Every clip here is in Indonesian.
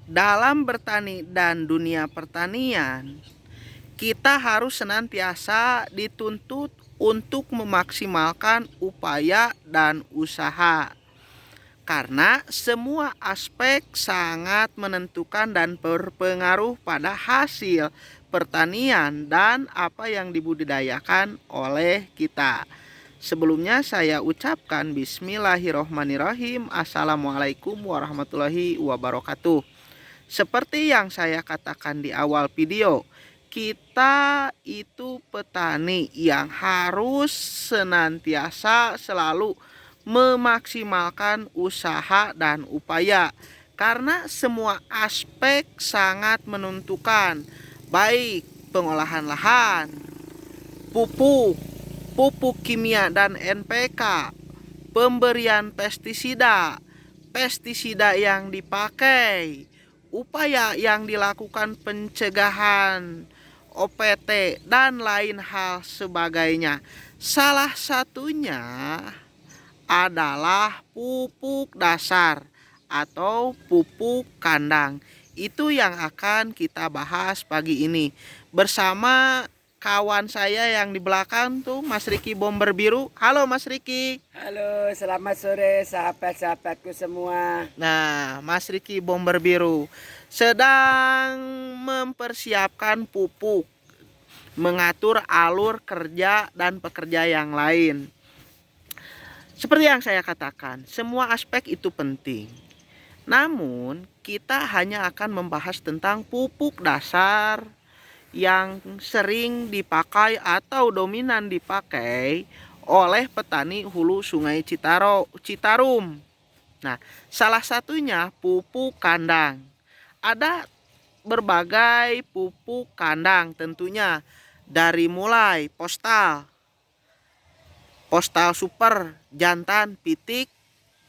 dalam bertani dan dunia pertanian, kita harus senantiasa dituntut untuk memaksimalkan upaya dan usaha. Karena semua aspek sangat menentukan dan berpengaruh pada hasil pertanian dan apa yang dibudidayakan oleh kita. Sebelumnya saya ucapkan bismillahirrohmanirrohim. Assalamualaikum warahmatullahi wabarakatuh. Seperti yang saya katakan di awal video, kita itu petani yang harus senantiasa selalu memaksimalkan usaha dan upaya, karena semua aspek sangat menentukan, baik pengolahan lahan, pupuk, pupuk kimia dan NPK, pemberian pestisida, pestisida yang dipakai, upaya yang dilakukan pencegahan OPT dan lain hal sebagainya. Salah satunya adalah pupuk dasar atau pupuk kandang. Itu yang akan kita bahas pagi ini bersama kawan saya yang di belakang tuh, Mas Riki Bomber Biru. Halo Mas Riki. Halo, selamat sore sahabat-sahabatku semua. Nah, Mas Riki Bomber Biru sedang mempersiapkan pupuk, mengatur alur kerja dan pekerja yang lain. Seperti yang saya katakan, semua aspek itu penting. Namun, kita hanya akan membahas tentang pupuk dasar yang sering dipakai atau dominan dipakai oleh petani hulu Sungai Citarum. Nah, salah satunya pupuk kandang. Ada berbagai pupuk kandang tentunya, dari mulai postal super, jantan, pitik,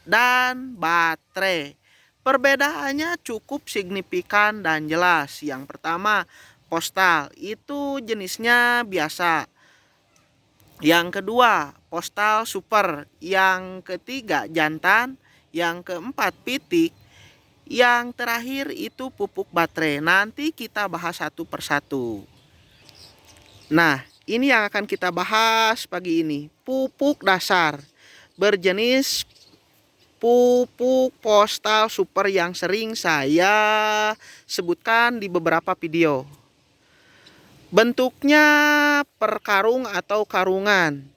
dan baterai. Perbedaannya cukup signifikan dan jelas. Yang pertama, postal itu jenisnya biasa. Yang kedua, postal super. Yang ketiga, jantan. Yang keempat, pitik. Yang terakhir itu pupuk baterai. Nanti kita bahas satu persatu. Nah, ini yang akan kita bahas pagi ini. Pupuk dasar berjenis pupuk postal super yang sering saya sebutkan di beberapa video. Bentuknya per karung atau karungan.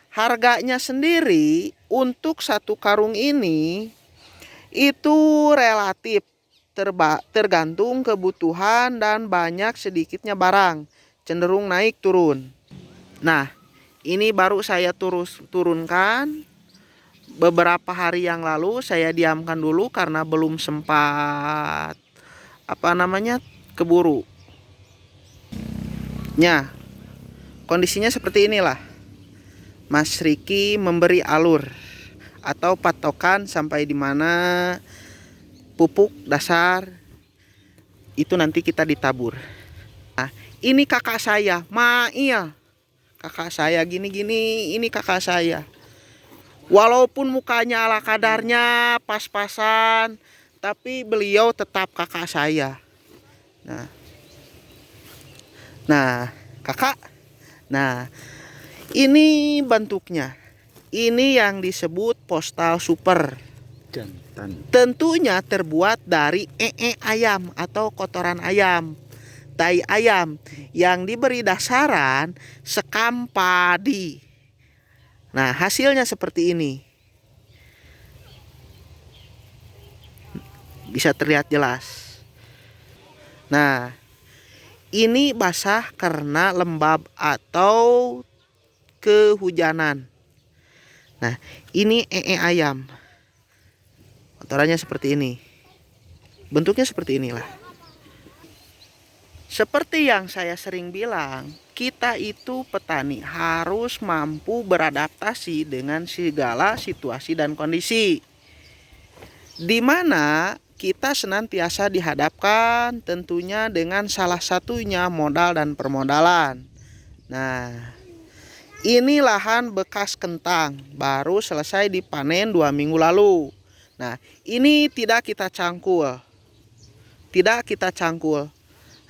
Harganya sendiri untuk satu karung ini itu relatif tergantung kebutuhan dan banyak sedikitnya barang, cenderung naik turun. Nah, ini baru saya turunkan beberapa hari yang lalu. Saya diamkan dulu karena belum sempat keburu. Nah, kondisinya seperti inilah. Mas Riki memberi alur atau patokan sampai di mana pupuk dasar itu nanti kita ditabur. Nah, ini kakak saya, Mail. Kakak saya gini-gini, ini kakak saya. Walaupun mukanya ala kadarnya pas-pasan, tapi beliau tetap kakak saya. Nah, kakak. Nah, ini bentuknya. Ini yang disebut postal super. Jantan. Tentunya terbuat dari ayam atau kotoran ayam, tai ayam yang diberi dasaran sekam padi. Nah, hasilnya seperti ini. Bisa terlihat jelas. Nah, ini basah karena lembab atau kehujanan. Nah, ini ayam. Kotorannya seperti ini. Bentuknya seperti inilah. Seperti yang saya sering bilang, kita itu petani harus mampu beradaptasi dengan segala situasi dan kondisi, di mana kita senantiasa dihadapkan tentunya dengan salah satunya modal dan permodalan. Nah, ini lahan bekas kentang baru selesai dipanen 2 minggu lalu. Nah, ini tidak kita cangkul. tidak kita cangkul.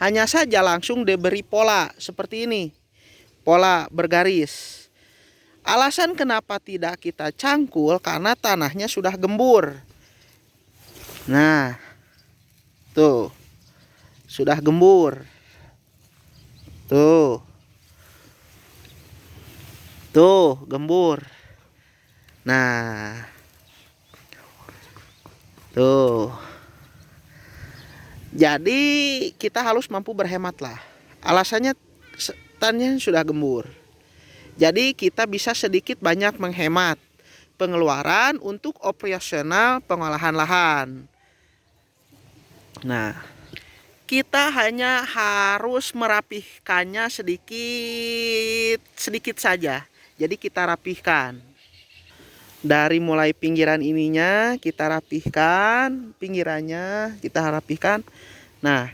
Hanya saja langsung diberi pola seperti ini. Pola bergaris. Alasan kenapa tidak kita cangkul karena tanahnya sudah gembur. Nah, tuh. Sudah gembur. Tuh. Tuh, gembur. Nah. Tuh. Jadi kita harus mampu berhemat lah. Alasannya tanahnya sudah gembur. Jadi kita bisa sedikit banyak menghemat pengeluaran untuk operasional pengolahan lahan. Nah, kita hanya harus merapihkannya sedikit saja. Jadi kita rapihkan. Dari mulai pinggiran ininya kita rapihkan, pinggirannya kita rapihkan. Nah,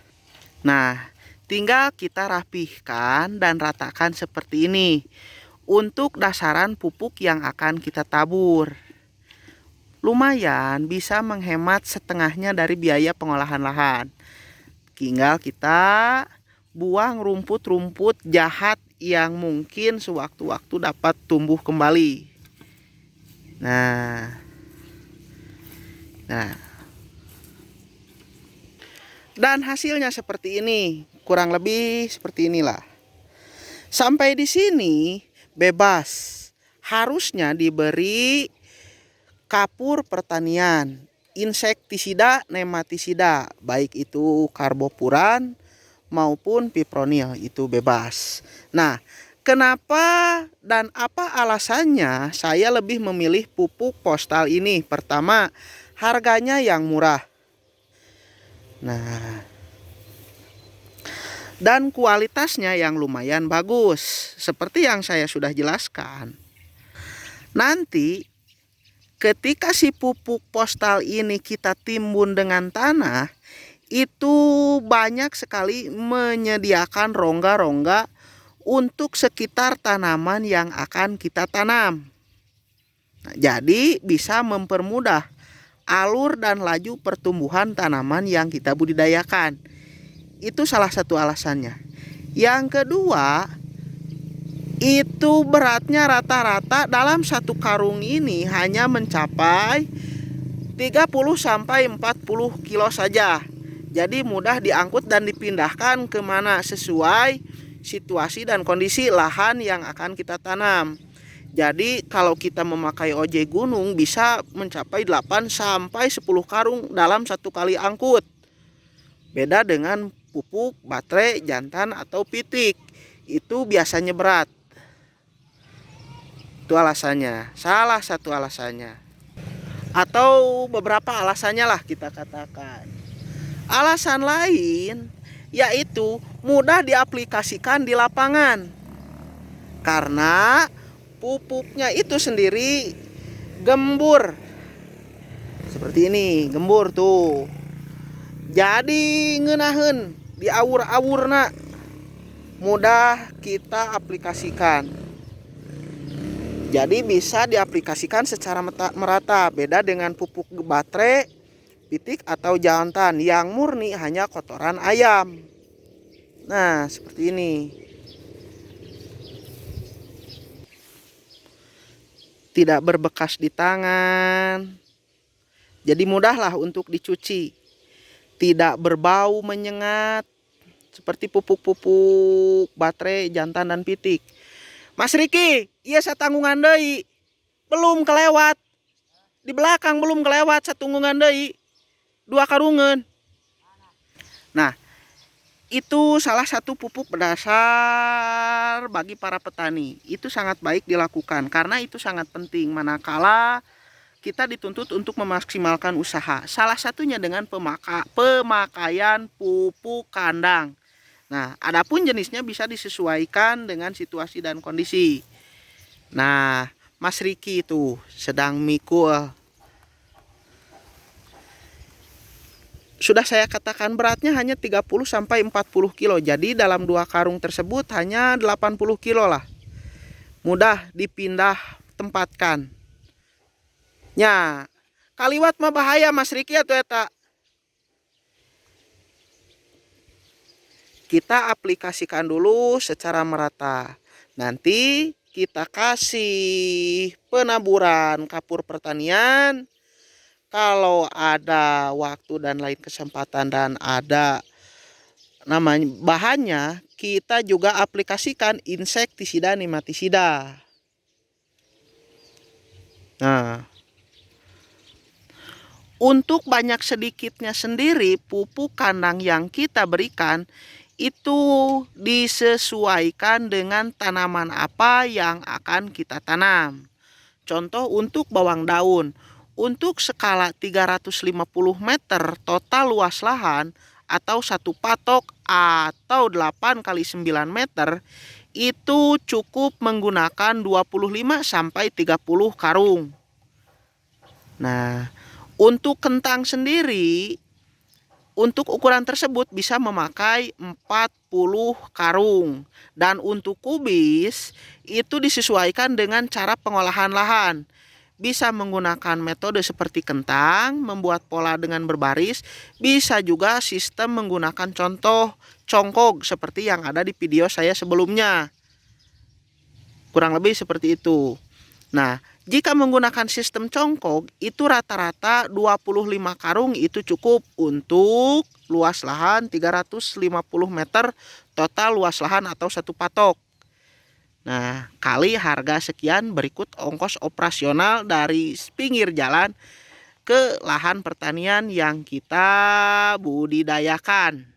tinggal kita rapihkan dan ratakan seperti ini untuk dasaran pupuk yang akan kita tabur. Lumayan bisa menghemat setengahnya dari biaya pengolahan lahan. Tinggal kita buang rumput-rumput jahat yang mungkin sewaktu-waktu dapat tumbuh kembali. Nah. Dan hasilnya seperti ini, kurang lebih seperti inilah. Sampai di sini bebas. Harusnya diberi kapur pertanian, insektisida, nematisida, baik itu karbopuran maupun fipronil, itu bebas. Nah, kenapa dan apa alasannya saya lebih memilih pupuk Postal ini? Pertama, harganya yang murah. Nah, dan kualitasnya yang lumayan bagus. Seperti yang saya sudah jelaskan. Nanti ketika si pupuk Postal ini kita timbun dengan tanah, itu banyak sekali menyediakan rongga-rongga untuk sekitar tanaman yang akan kita tanam. Nah, jadi bisa mempermudah alur dan laju pertumbuhan tanaman yang kita budidayakan. Itu salah satu alasannya. Yang kedua, itu beratnya rata-rata dalam satu karung ini hanya mencapai 30-40 kilo saja. Jadi mudah diangkut dan dipindahkan kemana sesuai situasi dan kondisi lahan yang akan kita tanam. Jadi kalau kita memakai ojek gunung bisa mencapai 8-10 karung dalam satu kali angkut. Beda dengan pupuk, baterai, jantan atau pitik. Itu biasanya berat. Itu alasannya, salah satu alasannya. Atau beberapa alasannya lah kita katakan. Alasan lain yaitu mudah diaplikasikan di lapangan. Karena pupuknya itu sendiri gembur. Seperti ini, gembur tuh. Jadi ngeunaheun di awur-awurna mudah kita aplikasikan. Jadi bisa diaplikasikan secara merata. Beda dengan pupuk baterai, pitik atau jantan yang murni hanya kotoran ayam. Nah, seperti ini. Tidak berbekas di tangan. Jadi mudahlah untuk dicuci. Tidak berbau menyengat seperti pupuk-pupuk baterai, jantan dan pitik. Mas Riki, iya satanggungan deui. Belum kelewat. Di belakang belum kelewat satunggungan deui. 2 karungan. Nah, itu salah satu pupuk berdasar bagi para petani. Itu sangat baik dilakukan karena itu sangat penting manakala kita dituntut untuk memaksimalkan usaha. Salah satunya dengan pemakaian pupuk kandang. Nah, adapun jenisnya bisa disesuaikan dengan situasi dan kondisi. Nah, Mas Riki itu sedang mikul. Sudah saya katakan beratnya hanya 30-40 kilo. Jadi dalam 2 karung tersebut hanya 80 kilo lah. Mudah dipindah tempatkan. Nya, kaliwat mah bahaya Mas Riki atuh eta. kita aplikasikan dulu secara merata. Nanti kita kasih penaburan kapur pertanian. Kalau ada waktu dan lain kesempatan dan ada namanya bahannya, kita juga aplikasikan insektisida nematisida. Nah, untuk banyak sedikitnya sendiri pupuk kandang yang kita berikan itu disesuaikan dengan tanaman apa yang akan kita tanam. Contoh untuk bawang daun, untuk skala 350 meter total luas lahan atau satu patok atau 8 kali 9 meter itu cukup menggunakan 25 sampai 30 karung. Nah, untuk kentang sendiri untuk ukuran tersebut bisa memakai 40 karung. Dan untuk kubis itu disesuaikan dengan cara pengolahan lahan. Bisa menggunakan metode seperti kentang, membuat pola dengan berbaris. Bisa juga sistem menggunakan contoh congkog seperti yang ada di video saya sebelumnya. Kurang lebih seperti itu. Nah, jika menggunakan sistem congkog, itu rata-rata 25 karung itu cukup untuk luas lahan 350 meter total luas lahan atau satu patok. Nah, kali harga sekian berikut ongkos operasional dari pinggir jalan ke lahan pertanian yang kita budidayakan.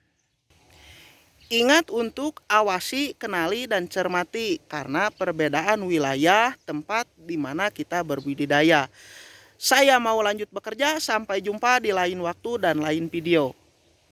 Ingat untuk awasi, kenali, dan cermati karena perbedaan wilayah tempat di mana kita berbudidaya. Saya mau lanjut bekerja, sampai jumpa di lain waktu dan lain video.